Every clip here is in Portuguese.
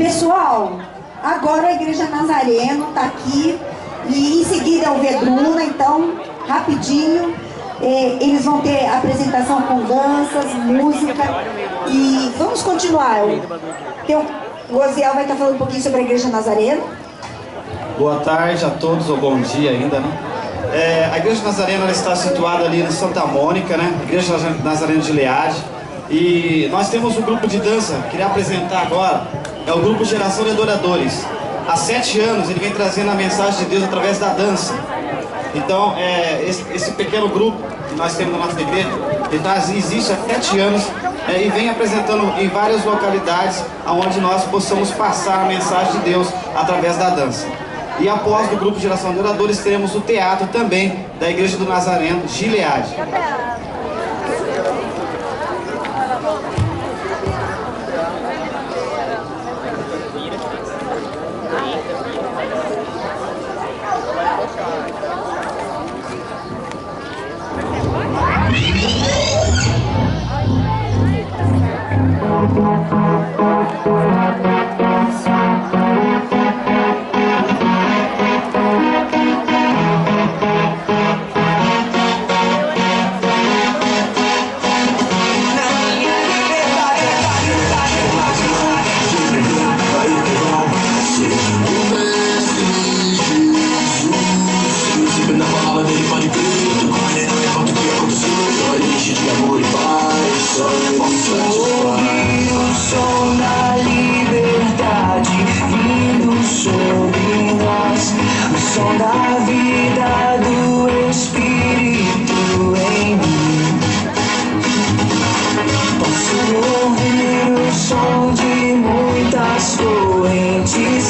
Pessoal, agora a Igreja Nazareno está aqui e em seguida é o Vedruna, então, rapidinho, eles vão ter apresentação com danças, música e vamos continuar. O Osiel vai estar falando um pouquinho sobre a Igreja Nazareno. Boa tarde a todos, ou bom dia ainda, né? A Igreja Nazareno ela está situada ali em Santa Mônica, né? Igreja Nazareno de Gileade. E nós temos um grupo de dança, queria apresentar agora, é o grupo Geração de Adoradores. Há 7 anos ele vem trazendo a mensagem de Deus através da dança. Então, esse pequeno grupo que nós temos na nossa igreja, ele existe há 7 anos e vem apresentando em várias localidades onde nós possamos passar a mensagem de Deus através da dança. E após o grupo Geração de Adoradores, teremos o teatro também da Igreja do Nazareno, Gileade.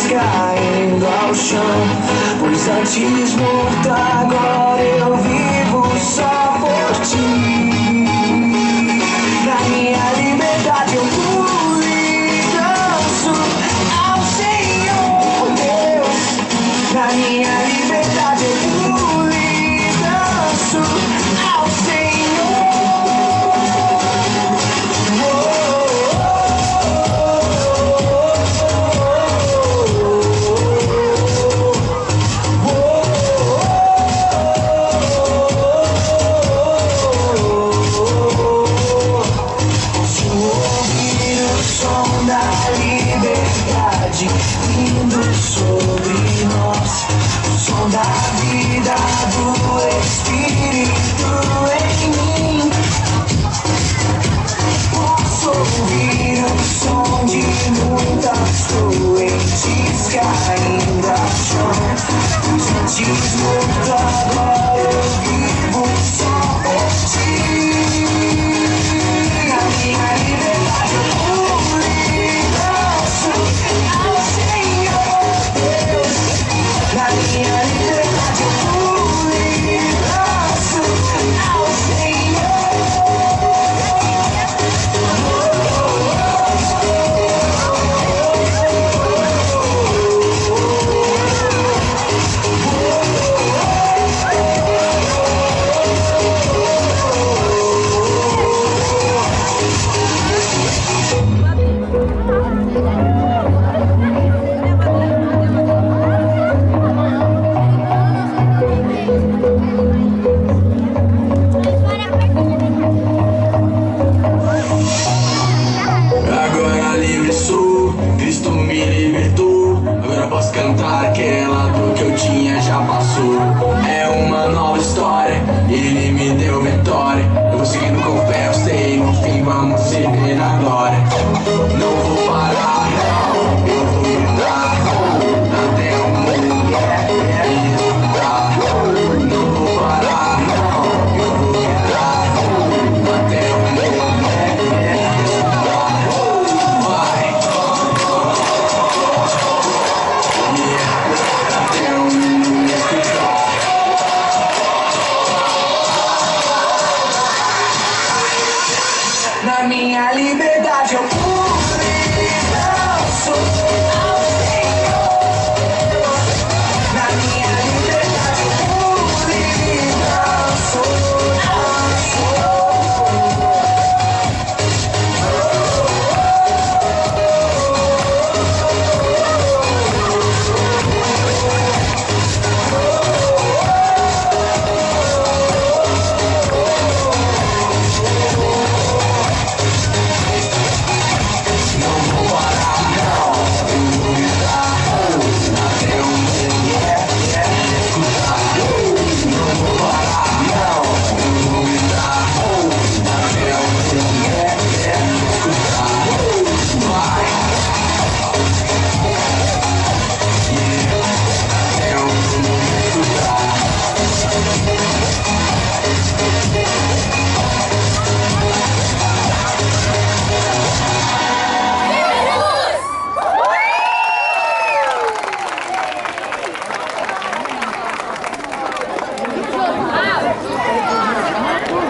Caindo ao chão, pois antes morto, agora eu vivo só por ti. Na minha liberdade eu pulo e danço ao Senhor Deus. Na minha liberdade eu pulo e danço ao Senhor. Vindo sobre nós, o som da vida do Espírito em mim. Posso ouvir o som de muitas correntes caindo ao chão, pois antes morto, agora eu vivo só por ti. Na minha liberdade eu pulo e danço ao Senhor Deus. Na minha liberdade eu pulo e danço ao Senhor. Agora livre sou, Cristo me libertou. Agora posso cantar aquela dor que eu tinha já passou. É uma nova história, Ele me deu vitória. Eu vou seguindo com fé, eu sei, no fim vamos se ver na glória. Não vou parar, não.